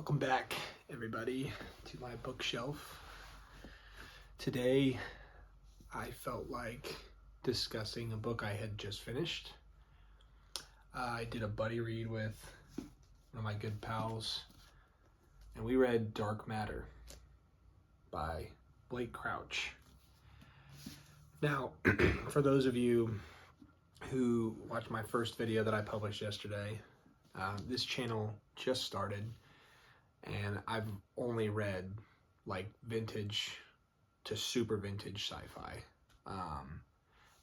Welcome back, everybody, to my bookshelf. Today, I felt like discussing a book I had just finished. I did a buddy read with one of my good pals, and we read Dark Matter by Blake Crouch. Now, for those of you who watched my first video that I published yesterday, this channel just started, and I've only read like vintage to super vintage sci-fi.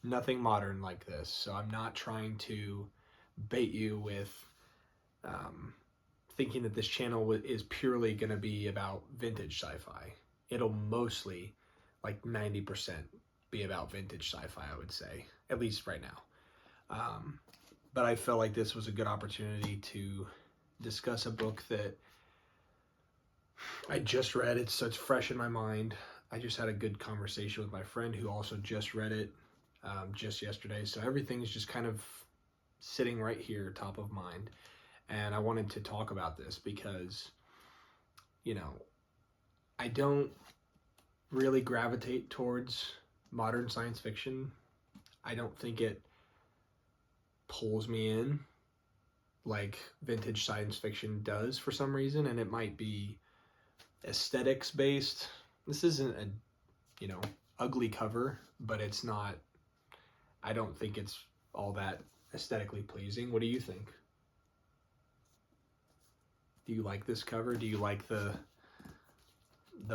Nothing modern like this, so I'm not trying to bait you with thinking that this channel is purely going to be about vintage sci-fi. It'll mostly, like 90%, be about vintage sci-fi, I would say, at least right now. But I felt like this was a good opportunity to discuss a book that I just read. It's fresh in my mind. I just had a good conversation with my friend who also just read it just yesterday. So everything's just kind of sitting right here, top of mind. And I wanted to talk about this because, you know, I don't really gravitate towards modern science fiction. I don't think it pulls me in like vintage science fiction does for some reason, and it might be aesthetics based. This isn't a, ugly cover, but it's not, I don't think it's all that aesthetically pleasing. What do you think? Do you like this cover? Do you like the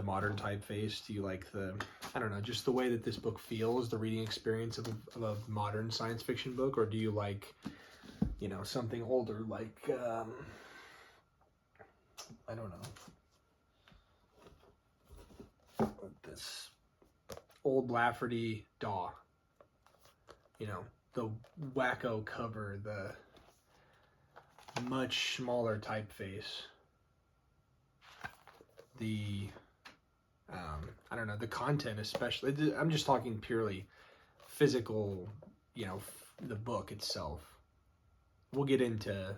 modern typeface? Do you like the, I don't know, just the way that this book feels, the reading experience of a modern science fiction book? Or do you like, something older, like, I don't know, this old Lafferty Daw, the wacko cover, the much smaller typeface, the I don't know, the content especially. I'm just talking purely physical, the book itself. We'll get into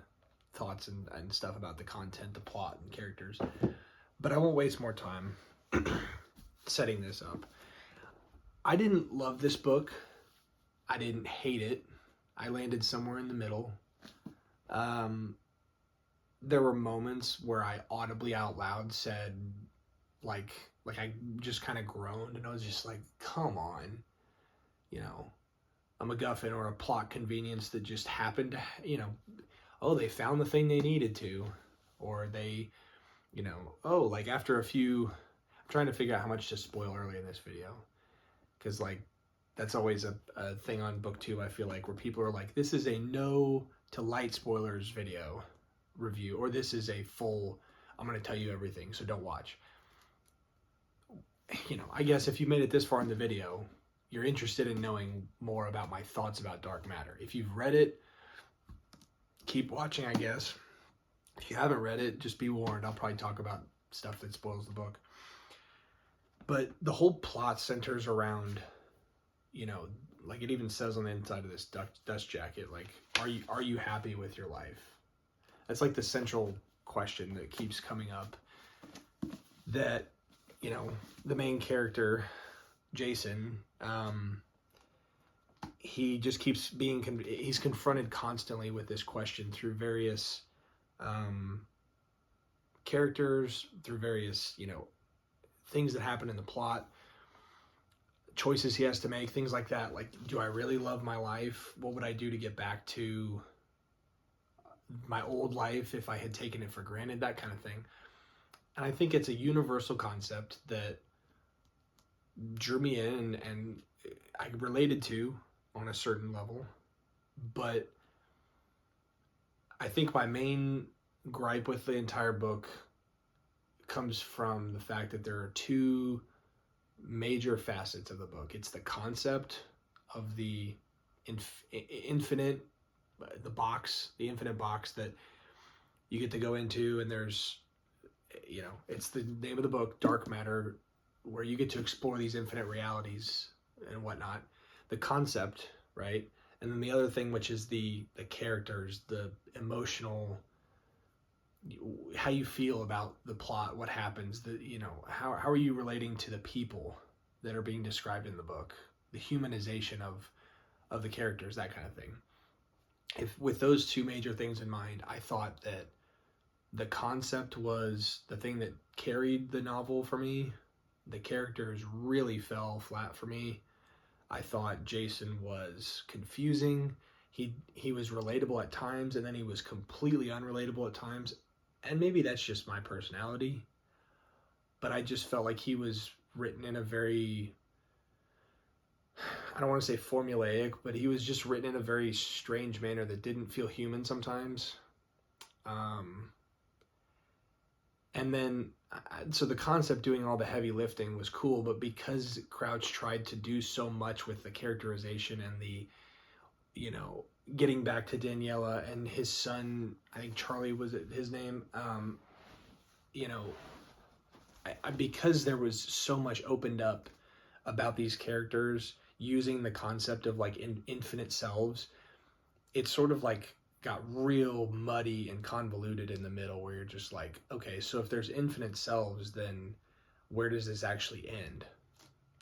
thoughts and stuff about the content, the plot, and characters, but I won't waste more time setting this up. I didn't love this book. I didn't hate it. I landed somewhere in the middle. There were moments where I audibly out loud said, like I just kind of groaned, and I was just like, come on, a MacGuffin or a plot convenience that just happened to, oh, they found the thing they needed to, or they, oh, like after a few, I'm trying to figure out how much to spoil early in this video, because like that's always a thing on Booktube, I feel like, where people are like, this is a no to light spoilers video review, or this is a full, I'm going to tell you everything, so don't watch. I guess if you made it this far in the video, you're interested in knowing more about my thoughts about Dark Matter. If you've read it, keep watching, I guess. If you haven't read it, just be warned. I'll probably talk about stuff that spoils the book. But the whole plot centers around, like it even says on the inside of this dust jacket, like, are you happy with your life? That's like the central question that keeps coming up. That, the main character, Jason, he just keeps being, he's confronted constantly with this question through various characters, through various, things that happen in the plot, choices he has to make, things like that. Like, do I really love my life? What would I do to get back to my old life if I had taken it for granted? That kind of thing. And I think it's a universal concept that drew me in and I related to on a certain level. But I think my main gripe with the entire book comes from the fact that there are two major facets of the book. It's the concept of the infinite, the infinite box that you get to go into, and there's, it's the name of the book, Dark Matter, where you get to explore these infinite realities and whatnot. The concept, right? And then the other thing, which is the characters, the emotional how you feel about the plot, what happens, how are you relating to the people that are being described in the book, the humanization of the characters, that kind of thing. If with those two major things in mind, I thought that the concept was the thing that carried the novel for me. The characters really fell flat for me. I thought Jason was confusing. He was relatable at times, and then he was completely unrelatable at times. And maybe that's just my personality, but I just felt like he was written in a very, I don't want to say formulaic, but he was just written in a very strange manner that didn't feel human sometimes. And then, so the concept doing all the heavy lifting was cool, but because Crouch tried to do so much with the characterization and the, getting back to Daniela and his son, I think Charlie was his name, because there was so much opened up about these characters using the concept of like infinite selves, it sort of like got real muddy and convoluted in the middle, where you're just like, okay, so if there's infinite selves, then where does this actually end?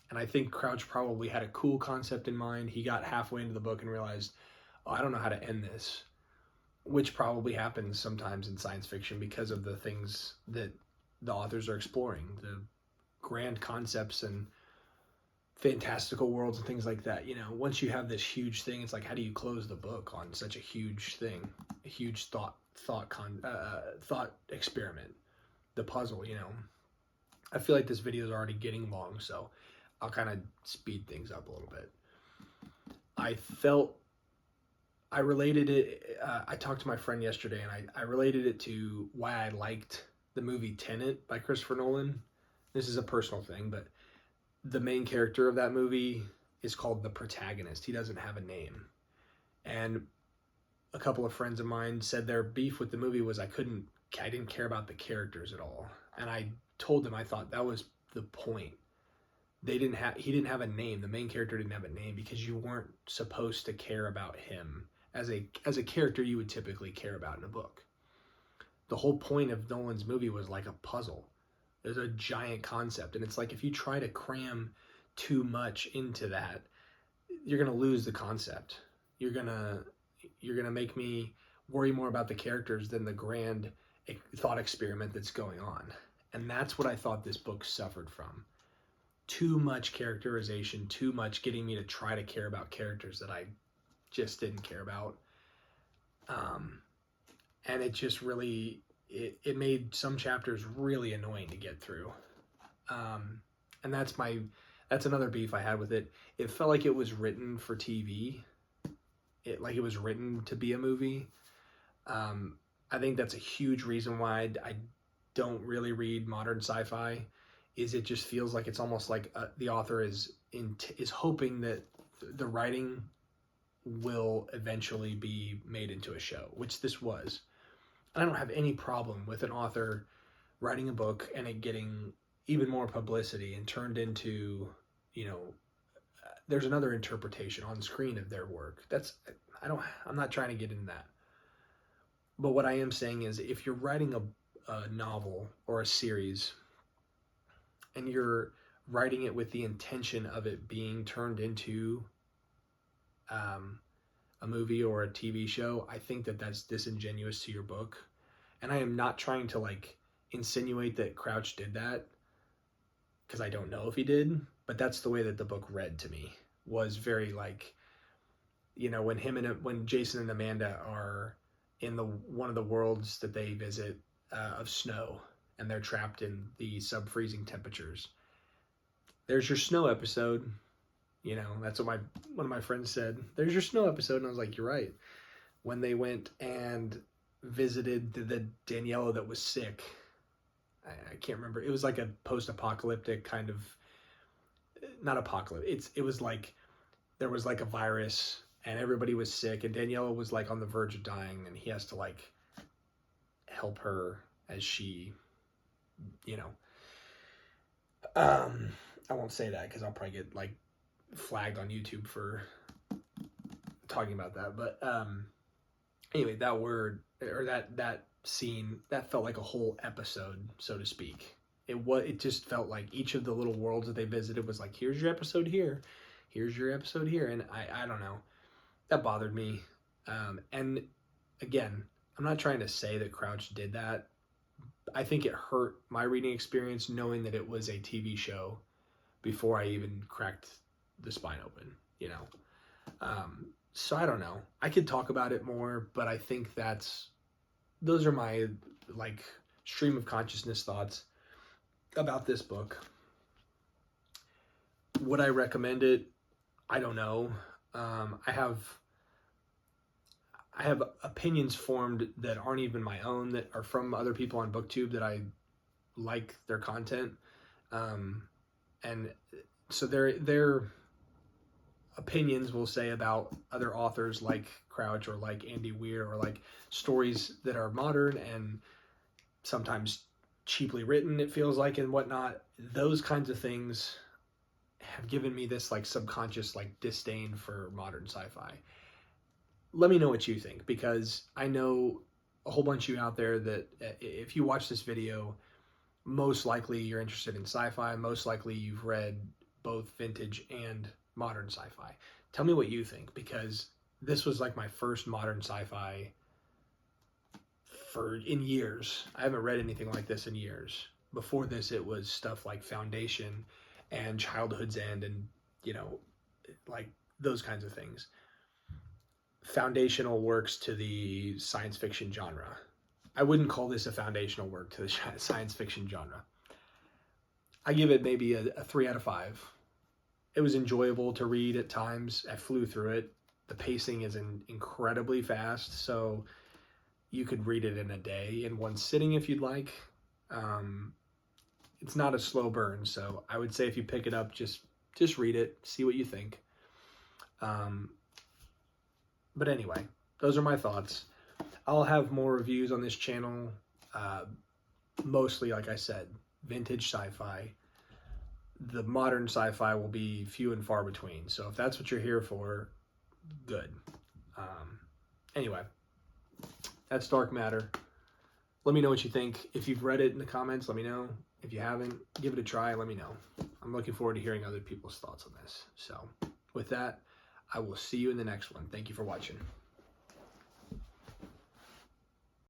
And I think Crouch probably had a cool concept in mind. He got halfway into the book and realized, oh, I don't know how to end this, which probably happens sometimes in science fiction because of the things that the authors are exploring, the grand concepts and fantastical worlds and things like that. Once you have this huge thing, it's like, how do you close the book on such a huge thing, a huge thought experiment, the puzzle? I feel like this video is already getting long, so I'll kind of speed things up a little bit. I related it, I talked to my friend yesterday, and I related it to why I liked the movie Tenet by Christopher Nolan. This is a personal thing, but the main character of that movie is called the protagonist. He doesn't have a name. And a couple of friends of mine said their beef with the movie was I didn't care about the characters at all. And I told them I thought that was the point. He didn't have a name. The main character didn't have a name because you weren't supposed to care about him as a character you would typically care about in a book. The whole point of Nolan's movie was like a puzzle. There's a giant concept, and it's like if you try to cram too much into that, you're gonna lose the concept. You're gonna make me worry more about the characters than the grand thought experiment that's going on. And that's what I thought this book suffered from. Too much characterization, too much getting me to try to care about characters that I just didn't care about. And it just really, it made some chapters really annoying to get through. And that's another beef I had with it. It felt like it was written for TV. It was written to be a movie. I think that's a huge reason why I don't really read modern sci-fi, is it just feels like it's almost like the author is hoping that the writing will eventually be made into a show, which this was. And I don't have any problem with an author writing a book and it getting even more publicity and turned into, there's another interpretation on screen of their work. I'm not trying to get into that. But what I am saying is, if you're writing a novel or a series and you're writing it with the intention of it being turned into a movie or a TV show, I think that that's disingenuous to your book. And I am not trying to insinuate that Crouch did that, because I don't know if he did, but that's the way that the book read to me. Was very when Jason and Amanda are in one of the worlds that they visit of snow, and they're trapped in the sub-freezing temperatures. There's your snow episode. That's what one of my friends said. There's your snow episode. And I was like, you're right. When they went and visited the Daniela that was sick, I can't remember. It was like a post-apocalyptic kind of, not apocalypse. It was like, there was like a virus and everybody was sick and Daniela was on the verge of dying, and he has to help her as she, I won't say that because I'll probably get flagged on YouTube for talking about that. But Anyway, that word, or that scene, that felt like a whole episode, so to speak. It just felt like each of the little worlds that they visited was like, here's your episode here, here's your episode here, and I don't know, that bothered me. And again, I'm not trying to say that Crouch did that. I think it hurt my reading experience knowing that it was a TV show before I even cracked the spine open, you know. So I don't know. I could talk about it more, but I think those are my like stream of consciousness thoughts about this book. Would I recommend it? I don't know. I have opinions formed that aren't even my own, that are from other people on Booktube that I like their content. And so their opinions will say about other authors like Crouch or like Andy Weir, or like stories that are modern and sometimes cheaply written, it feels like, and whatnot. Those kinds of things have given me this like subconscious like disdain for modern sci-fi. Let me know what you think, because I know a whole bunch of you out there that if you watch this video, most likely you're interested in sci-fi. Most likely you've read both vintage and modern sci-fi. Tell me what you think, because this was like my first modern sci-fi in years. I haven't read anything like this in years. Before this, it was stuff like Foundation and Childhood's End, and you know, like those kinds of things. Foundational works to the science fiction genre. I wouldn't call this a foundational work to the science fiction genre. I give it maybe a 3 out of 5. It was enjoyable to read at times. I flew through it. The pacing is incredibly fast, so you could read it in a day, in one sitting if you'd like. It's not a slow burn, so I would say if you pick it up, just read it, see what you think. But anyway, those are my thoughts. I'll have more reviews on this channel, mostly, like I said, vintage sci-fi. The modern sci-fi will be few and far between, so if that's what you're here for, good. Anyway, that's Dark Matter. Let me know what you think. If you've read it in the comments, let me know. If you haven't, give it a try, let me know. I'm looking forward to hearing other people's thoughts on this. So with that, I will see you in the next one. Thank you for watching.